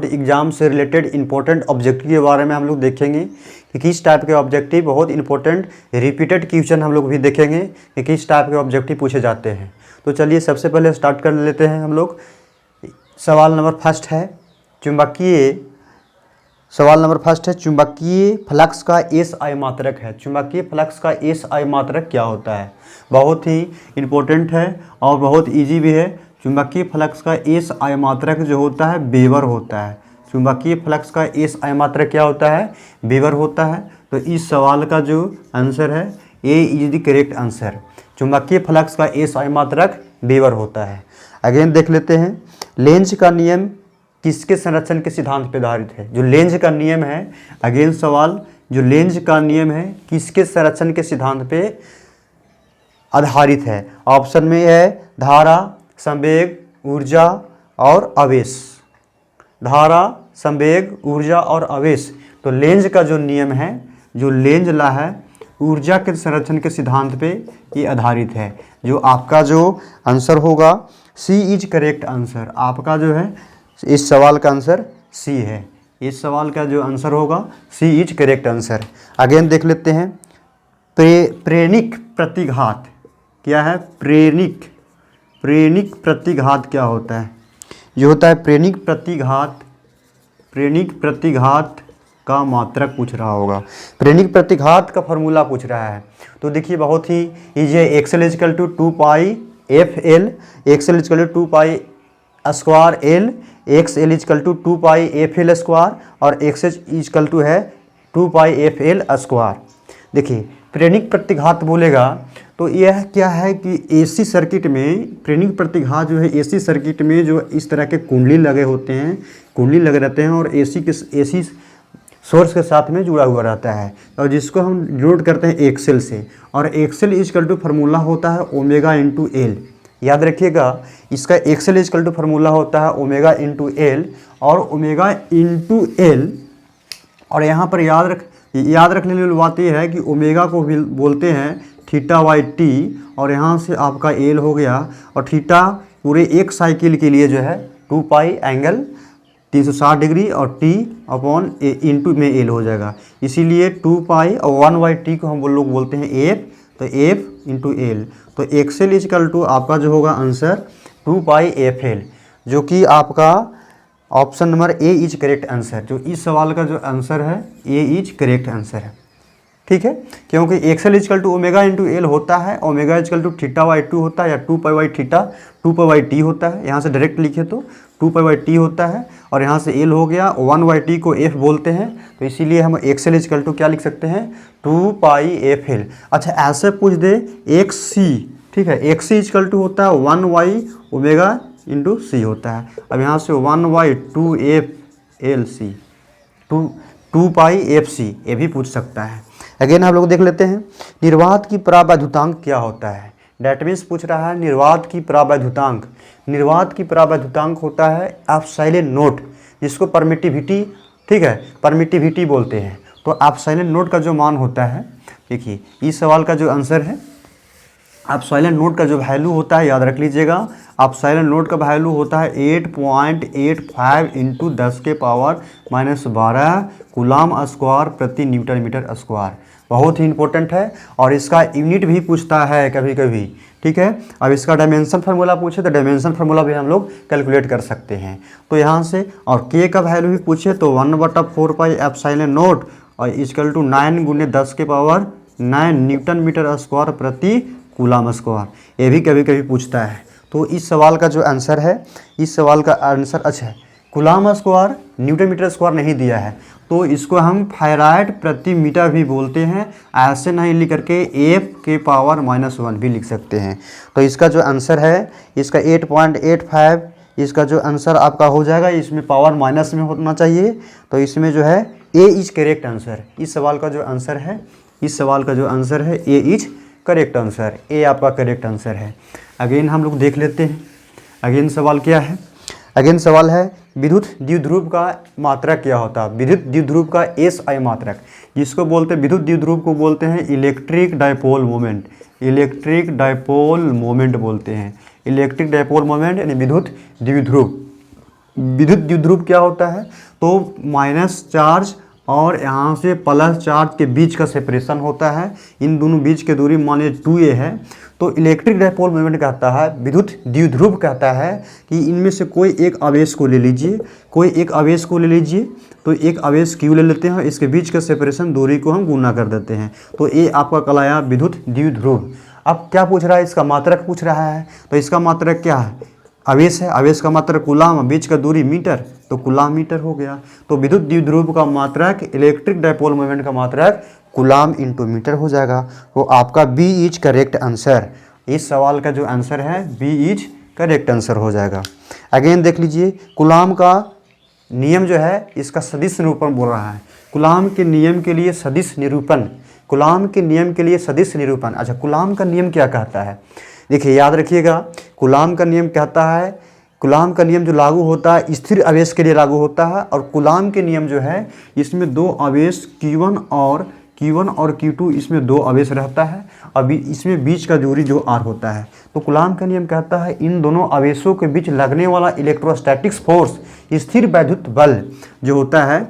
Exam से related important objective के बारे में हम लोग देखेंगे कि किस टाइप के ऑब्जेक्टिव बहुत इंपॉर्टेंट रिपीटेड क्वेश्चन हम लोग भी देखेंगे कि किस टाइप के ऑब्जेक्टिव पूछे जाते हैं। तो चलिए सबसे पहले स्टार्ट कर लेते हैं हम लोग। सवाल नंबर फर्स्ट है चुंबकीय फ्लक्स का एस आई मात्रक है। चुंबकीय फ्लक्स का एस आई मात्रक क्या होता है? बहुत ही इम्पोर्टेंट है और बहुत इजी भी है। चुंबकीय फ्लक्स का एस आई मात्रक जो होता है वेबर होता है। चुंबकीय फ्लक्स का एस आई मात्रक क्या होता है? वेबर होता है। तो इस सवाल का जो आंसर है ए इज द करेक्ट आंसर। चुंबकीय फ्लक्स का एस आई मात्रक वेबर होता है। अगेन देख लेते हैं, लेंज का नियम किसके संरक्षण के सिद्धांत पर आधारित है? जो लेंज का नियम है, अगेन सवाल, जो लेंज का नियम है किसके संरक्षण के सिद्धांत पे आधारित है? ऑप्शन में है धारा, संवेग, ऊर्जा और आवेश। धारा, संवेग, ऊर्जा और आवेश। तो लेंज का जो नियम है, जो लेंज ला है, ऊर्जा के संरक्षण के सिद्धांत पे ये आधारित है। जो आपका जो आंसर होगा सी इज करेक्ट आंसर। आपका जो है इस सवाल का आंसर सी है। इस सवाल का जो आंसर होगा सी इज करेक्ट आंसर। अगेन देख लेते हैं, प्रेरणिक प्रतिघात क्या है? प्रेरणिक प्रतिघात क्या होता है? जो होता है प्रेरणिक प्रतिघात का मात्रक पूछ रहा होगा। प्रेरणिक प्रतिघात का फॉर्मूला पूछ रहा है। तो देखिए बहुत ही इजी है। X L is equal to 2 pi F L, X L is equal to 2 pi square L, X L is equal to 2 pi F L square और एक्सएच इजकल टू है 2 पाई एफ एल स्क्वायर। देखिए प्रेरणिक प्रतिघात बोलेगा तो यह क्या है कि एसी सर्किट में प्रेरणिक प्रतिघात जो है एसी सर्किट में जो इस तरह के कुंडली लगे होते हैं, कुंडली लगे रहते हैं और एसी सोर्स के साथ में जुड़ा हुआ रहता है और जिसको हम डिनोट करते हैं एक्सेल से। और एक्सेल इजकल टू फार्मूला होता है ओमेगा इंटू एल। याद रखिएगा, इसका एक्सेल इजकल टू फार्मूला होता है ओमेगा इंटू एल और ओमेगा इंटू एल। और यहाँ पर याद रखने वाली बात यह है कि ओमेगा को भी बोलते हैं थीटा बाई टी और यहाँ से आपका एल हो गया और थीटा पूरे एक साइकिल के लिए जो है 2 पाई एंगल 360 डिग्री और टी अपॉन इंटू में एल हो जाएगा। इसीलिए 2 पाई और 1 बाई टी को हम लोग बोलते हैं एफ। तो एफ इंटू एल। तो एक्सेल इजकल टू आपका जो होगा आंसर 2 पाई एफ एल, जो कि आपका option number A is correct answer. जो इस सवाल का जो आंसर है ए इज करेक्ट आंसर है। ठीक है, क्योंकि X L is equal to omega into L होता है, omega is equal to theta by 2 होता है या 2 pi by theta 2 pi by T होता है। यहाँ से डायरेक्ट लिखे तो 2 पाई बाई टी होता है और यहाँ से एल हो गया, 1 बाई टी को एफ बोलते हैं। तो इसीलिए हम एक्सेल इजकल टू क्या लिख सकते हैं? 2 पाई एफ एल। अच्छा ऐसे पूछ दे एक्स सी, ठीक है, एक्स सी इजकल टू होता है 1 वाई ओमेगा इंटू सी होता है। अब यहाँ से 1 Y 2 F L C 2 pi F C, ये भी पूछ सकता है। अगेन हम लोग देख लेते हैं, निर्वात की परावैद्युतांक क्या होता है? डेट मीन्स पूछ रहा है निर्वात की परावैद्युतांक। निर्वात की परावैद्युतांक होता है एप्सिलॉन नोट, जिसको परमिटिविटी, ठीक है, परमिटिविटी बोलते हैं। तो एप्सिलॉन नोट का जो मान होता है, देखिए इस सवाल का जो आंसर है एप्सिलॉन नोट का जो वैल्यू होता है, याद रख लीजिएगा, एप्सिलॉन नोट का वैल्यू होता है 8.85 इंटू 10 के पावर -12 कूलाम स्क्वायर प्रति न्यूटन मीटर स्क्वायर। बहुत ही इंपॉर्टेंट है और इसका यूनिट भी पूछता है कभी कभी। ठीक है, अब इसका डायमेंशन फार्मूला पूछे तो डायमेंशन फार्मूला भी हम लोग कैलकुलेट कर सकते हैं। तो यहाँ से और के का वैल्यू भी पूछे तो 1/4 पाई एप्सिलॉन नोट और इजकल टू 9 × 10 के पावर 9 न्यूटन मीटर स्क्वायर प्रति कूलाम स्क्वायर। ये भी कभी कभी पूछता है। तो इस सवाल का जो आंसर है, इस सवाल का आंसर अच्छा है, coulomb square newton metre square नहीं दिया है तो इसको हम फैराड प्रति मीटर भी बोलते हैं। ऐसे नहीं लिख करके एफ के पावर -1 भी लिख सकते हैं। तो इसका जो आंसर है, इसका 8.85, इसका जो आंसर आपका हो जाएगा, इसमें पावर माइनस में होना चाहिए। तो इसमें जो है ए इज करेक्ट आंसर। इस सवाल का जो आंसर है, इस सवाल का जो आंसर है ए इज करेक्ट आंसर। ए आपका करेक्ट आंसर है। अगेन हम लोग देख लेते हैं, अगेन सवाल क्या है? अगेन सवाल है विद्युत द्विध्रुव का मात्रक क्या होता है? विद्युत द्विध्रुव का एस आई मात्रक, जिसको बोलते हैं विद्युत द्विध्रुव को बोलते हैं electric dipole moment. Electric dipole moment बोलते हैं, इलेक्ट्रिक डायपोल मोमेंट यानी विद्युत द्विध्रुव। विद्युत द्विध्रुव क्या होता है, तो माइनस चार्ज और यहाँ से प्लस चार्ज के बीच का सेपरेशन होता है। इन दोनों बीच की दूरी मान लीजिए 2a है। तो इलेक्ट्रिक डायपोल मोमेंट कहता है, विद्युत द्विध्रुव कहता है कि इनमें से कोई एक आवेश को ले लीजिए, कोई एक आवेश को ले लीजिए। तो एक आवेश Q ले लेते हैं, इसके बीच का सेपरेशन दूरी को हम गुना कर देते हैं। तो ये आपका कहलाया विद्युत द्विध्रुव। अब क्या पूछ रहा है, इसका मात्रक पूछ रहा है। तो इसका मात्रक क्या है, आवेश है, आवेश का मात्रक कूलाम, बीच का दूरी मीटर, तो कूलाम मीटर हो गया। तो विद्युत द्विध्रुव का मात्रक, इलेक्ट्रिक डायपोल मोमेंट का मात्रक कूलाम इंटू मीटर हो जाएगा। तो आपका बी इज करेक्ट आंसर। इस सवाल का जो आंसर है बी इज करेक्ट आंसर हो जाएगा। अगेन देख लीजिए, कूलाम का नियम जो है इसका सदिश निरूपण बोल रहा है। कूलाम के नियम के लिए सदिश निरूपण, कूलाम के नियम के लिए सदिश निरूपण। अच्छा, कूलाम का नियम क्या कहता है, देखिए याद रखिएगा। कूलाम का नियम कहता है, कूलाम का नियम जो लागू होता है स्थिर आवेश के लिए लागू होता है। और कूलाम के नियम जो है इसमें दो आवेश Q1 और Q2, इसमें दो आवेश रहता है। अभी इसमें बीच का दूरी जो R होता है। तो कूलाम का नियम कहता है इन दोनों आवेशों के बीच लगने वाला इलेक्ट्रोस्टैटिक्स फोर्स, स्थिर वैद्युत बल जो होता है,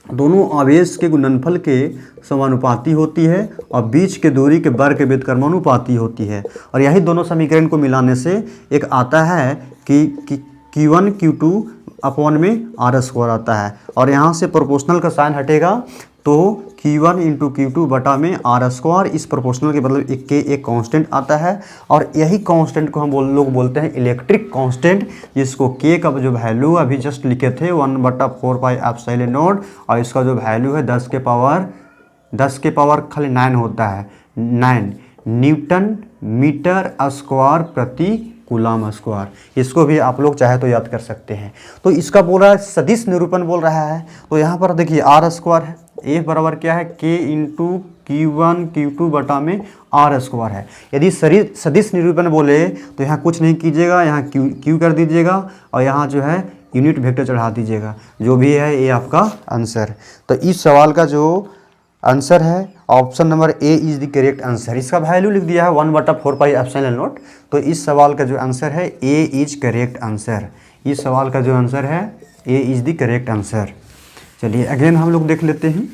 दोनों आवेश के गुणनफल के समानुपाती होती है और बीच के दूरी के वर्ग के व्युत्क्रमानुपाती होती है। और यही दोनों समीकरण को मिलाने से एक आता है कि Q1 Q2 अपॉन में R² आता है। और यहाँ से प्रोपोर्शनल का साइन हटेगा तो Q1 इंटू Q2 बटा में R²। इस प्रोपोर्शनल के मतलब एक कांस्टेंट आता है। और यही कांस्टेंट को हम लोग बोलते हैं इलेक्ट्रिक कांस्टेंट, जिसको K का जो वैल्यू अभी जस्ट लिखे थे 1/4 पाई एप्सिलॉन नॉट, और इसका जो वैल्यू है 10 के पावर खाली 9 होता है, 9 न्यूटन मीटर स्क्वायर प्रति कूलाम स्क्वायर। इसको भी आप लोग चाहे तो याद कर सकते हैं। तो इसका बोल रहा है सदिश निरूपण बोल रहा है। तो यहाँ पर देखिए R² है, A बराबर क्या है K इंटू Q1 Q2 बटा में R² है। यदि सदिश निरूपण बोले तो यहाँ कुछ नहीं कीजिएगा, यहाँ Q कर दीजिएगा और यहाँ जो है यूनिट वेक्टर चढ़ा दीजिएगा। जो भी है ये आपका आंसर। तो इस सवाल का जो आंसर है option number A is the correct answer. इसका वैल्यू लिख दिया है 1/4 पाई एप्सिलॉन नॉट। तो इस सवाल का जो आंसर है ए इज करेक्ट आंसर। इस सवाल का जो आंसर है ए इज द करेक्ट आंसर। चलिए अगेन हम लोग देख लेते हैं,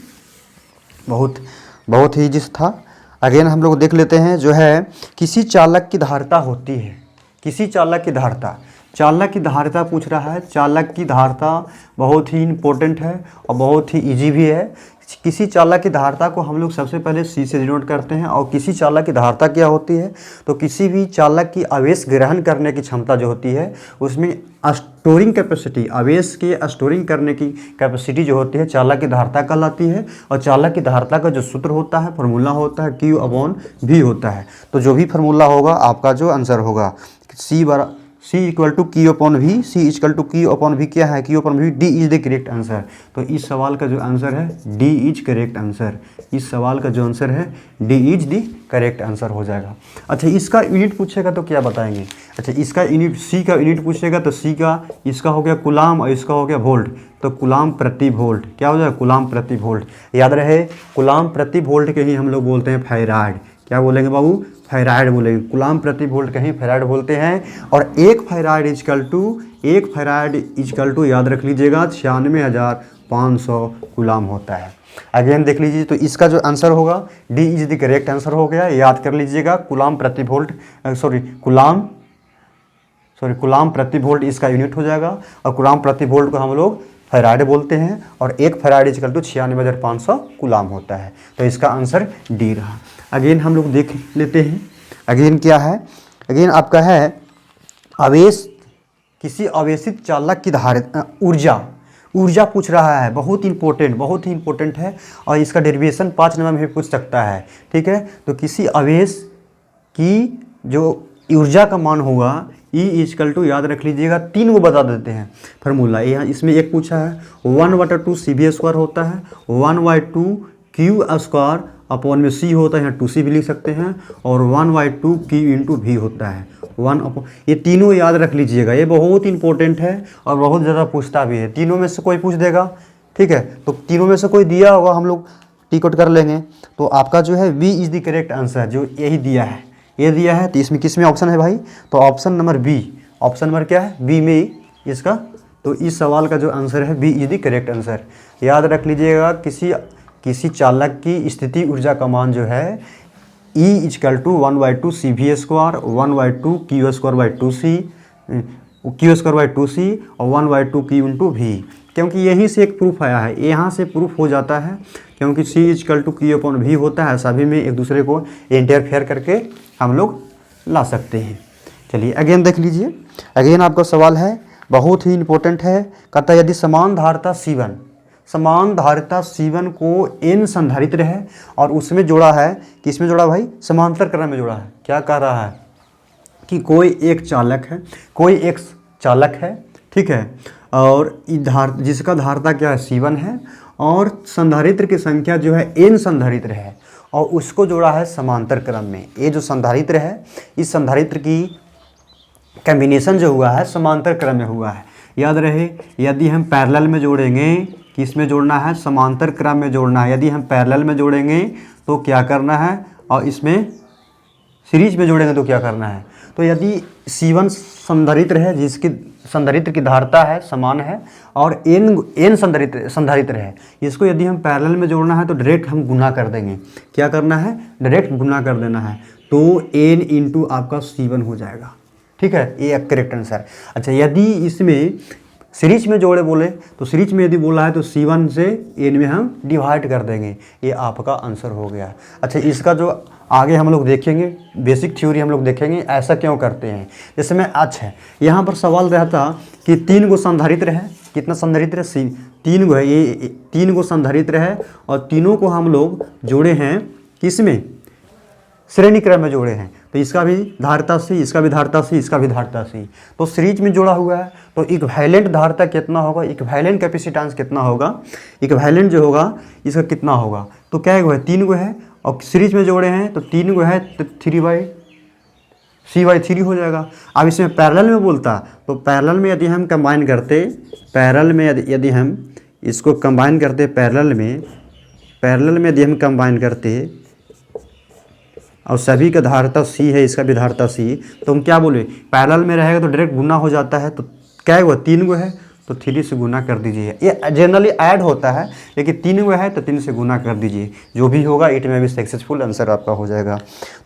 बहुत ही जिस था। अगेन हम लोग देख लेते हैं जो है किसी चालक की धारिता होती है, किसी चालक की धारिता, चालक की धारिता पूछ रहा है। चालक की धारिता बहुत ही इम्पोर्टेंट है और बहुत ही इजी भी है। किसी चालक की धारिता को हम लोग सबसे पहले C से डिनोट करते हैं। और किसी चालक की धारिता क्या होती है, तो किसी भी चालक की आवेश ग्रहण करने की क्षमता जो होती है उसमें स्टोरिंग कैपेसिटी, आवेश के स्टोरिंग करने की कैपेसिटी जो होती है चालक की धारिता कहलाती है। और चालक की धारिता का जो सूत्र होता है, फार्मूला होता है Q/V होता है। तो जो भी फार्मूला होगा आपका जो आंसर होगा C equal to Q/V। C equal to Q/V क्या है, Q/V D is the correct answer. तो इस सवाल का जो आंसर है D इज करेक्ट आंसर। इस सवाल का जो आंसर है D is the correct answer हो जाएगा। अच्छा, इसका यूनिट पूछेगा तो क्या बताएंगे। अच्छा, इसका यूनिट C का यूनिट पूछेगा तो C का, इसका हो गया कूलाम और इसका हो गया वोल्ट। तो कूलाम प्रति वोल्ट क्या हो जाएगा, कूलाम प्रति वोल्ट। याद रहे कूलाम प्रति वोल्ट के ही हम लोग बोलते हैं फैराड। क्या बोलेंगे बाबू, फैराड बोलेंगे। कूलाम प्रति वोल्ट कहीं फैराड बोलते हैं। और एक फैराड इजकल टू याद रख लीजिएगा 96,500 कूलाम होता है। अगेन देख लीजिए, तो इसका जो आंसर होगा D is the correct answer हो गया। याद कर लीजिएगा कूलाम प्रति वोल्ट, कूलाम प्रति वोल्ट इसका यूनिट हो जाएगा। और कूलाम प्रति वोल्ट को हम लोग फैराड बोलते हैं। और एक फैराड इजकल टू 96,500 कूलाम होता है। तो इसका आंसर डी रहा। अगेन हम लोग देख लेते हैं, अगेन क्या है, अगेन आपका है आवेश, किसी आवेशित चालक की धारिता ऊर्जा पूछ रहा है। बहुत ही इंपॉर्टेंट है। और इसका डेरिवेशन 5 नंबर में भी पूछ सकता है। ठीक है, तो किसी आवेश की जो ऊर्जा का मान होगा E इजकल टू याद रख लीजिएगा 3 को बता देते हैं फार्मूला। यहाँ इसमें एक पूछा है 1/2 CV² होता है, 1/2 Q² अपॉन में C होता है, यहाँ 2C भी लिख सकते हैं। और 1/2 Q इंटू V होता है 1/, ये तीनों याद रख लीजिएगा। ये बहुत इंपॉर्टेंट है और बहुत ज़्यादा पूछता भी है। तीनों में से कोई पूछ देगा, ठीक है, तो तीनों में से कोई दिया होगा हम लोग टिक आउट कर लेंगे। तो आपका जो है V is the correct answer, जो यही दिया है, ये दिया है। तो इसमें किस में ऑप्शन है भाई, तो option number B. Option number क्या है, बी में इसका तो इस सवाल का जो आंसर है B is the correct answer. याद रख लीजिएगा, किसी चालक की स्थिति ऊर्जा का मान जो है E = 1/2 CV² 1/2 Q² 2C और 1/2 Q × V, क्योंकि यहीं से एक प्रूफ आया है, यहाँ से प्रूफ हो जाता है, क्योंकि C = Q/V होता है, सभी में एक दूसरे को इंटरफेयर करके हम लोग ला सकते हैं। चलिए अगेन देख लीजिए, अगेन आपका सवाल है, बहुत ही इंपॉर्टेंट है। कहता है यदि समान धारिता C1 को N संधारित्र है और उसमें जोड़ा है, किसमें जोड़ा भाई, समांतर क्रम में जोड़ा है। क्या कह रहा है कि कोई एक चालक है, ठीक है, और जिसका धारिता क्या है C1 है और संधारित्र की संख्या जो है N संधारित्र है और उसको जोड़ा है समांतर क्रम में। ये जो संधारित्र है, इस संधारित्र की कॉम्बिनेशन जो हुआ है समांतर क्रम में हुआ है। याद रहे, यदि हम पैरेलल में जोड़ेंगे, किस में जोड़ना है, समांतर क्रम में जोड़ना है। यदि हम पैरेलल में जोड़ेंगे तो क्या करना है, और इसमें सीरीज में जोड़ेंगे तो क्या करना है। तो यदि C1 संधारित्र है, जिसकी संधारित्र की धारिता है समान है, और N संधारित्र है, इसको यदि हम पैरेलल में जोड़ना है तो डायरेक्ट हम गुना कर देंगे। क्या करना है, डायरेक्ट गुना कर देना है, तो N × आपका C1 हो जाएगा। ठीक है, ये करेक्ट आंसर। अच्छा, यदि इसमें सीरीज में जोड़े बोले तो सीरीज में यदि बोला है तो C1 से N में हम डिवाइड कर देंगे, ये आपका आंसर हो गया। अच्छा, इसका जो आगे हम लोग देखेंगे, बेसिक थ्योरी हम लोग देखेंगे ऐसा क्यों करते हैं। जैसे में अच्छा, यहाँ पर सवाल रहता कि 3 गो संधारित्र है, कितना संधारित्र है, 3 गो है, ये 3 गो संधारित्र है और तीनों को हम लोग जोड़े हैं, किसमें, श्रेणी क्रम में जोड़े हैं। तो इसका भी धारिता C, इसका भी धारिता C, इसका भी धारिता C, तो सीरीज में जोड़ा हुआ है। तो इक्विवेलेंट धारिता कितना होगा, इक्विवेलेंट कैपेसिटेंस कितना होगा, इक्विवेलेंट जो होगा इसका कितना होगा। तो क्या गो है, 3 गो है और सीरीज में जोड़े हैं तो 3 गो है, तो 3/C/3 हो जाएगा। अब इसमें पैरेलल में बोलता तो पैरेलल में यदि हम कंबाइन करते, पैरेलल में यदि हम इसको कंबाइन करते, पैरेलल में यदि हम कंबाइन करते और सभी का धारिता C है, इसका भी धारिता C, तो हम क्या बोले, पैरेलल में रहेगा तो डायरेक्ट गुना हो जाता है। तो क्या हुआ, 3 गो है तो 3 से गुना कर दीजिए। ये जनरली ऐड होता है, लेकिन 3 गो है तो 3 से गुना कर दीजिए, जो भी होगा इट में भी सक्सेसफुल आंसर आपका हो जाएगा।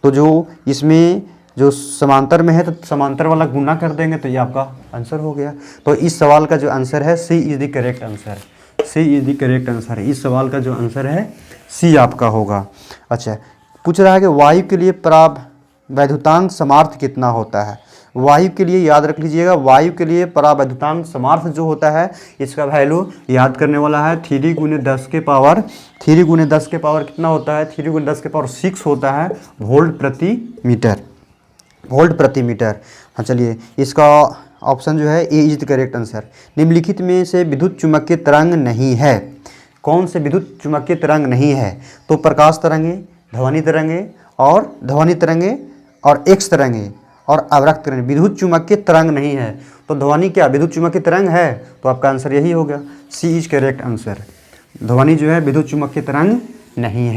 तो जो इसमें जो समांतर में है तो समांतर वाला गुना कर देंगे तो ये आपका आंसर हो गया। तो इस सवाल का जो आंसर है C is the correct answer, C is the correct answer. इस सवाल का जो आंसर है C आपका होगा। अच्छा, पूछ रहा है कि वायु के लिए परावैद्युतांक समार्थ कितना होता है। वायु के लिए याद रख लीजिएगा, वायु के लिए परावैद्युतांक समार्थ जो होता है, इसका वैल्यू याद करने वाला है 3 × 10 के पावर कितना होता है, 3 × 10 के पावर 6 होता है वोल्ट प्रति मीटर। हाँ, चलिए इसका ऑप्शन जो है ए इज द करेक्ट आंसर। निम्नलिखित में से विद्युत चुम्बकीय तरंग नहीं है। कौन से विद्युत चुम्बकीय तरंग नहीं है, तो प्रकाश तरंगे, ध्वनि तरंगे और एक्स तरंगे और अवरक्त तरंग। विद्युत चुम्बकीय तरंग नहीं है, तो ध्वनि क्या विद्युत चुम्बकीय तरंग है, तो आपका आंसर यही हो गया, C इज करेक्ट आंसर। ध्वनि जो है विद्युत चुम्बकीय तरंग नहीं है।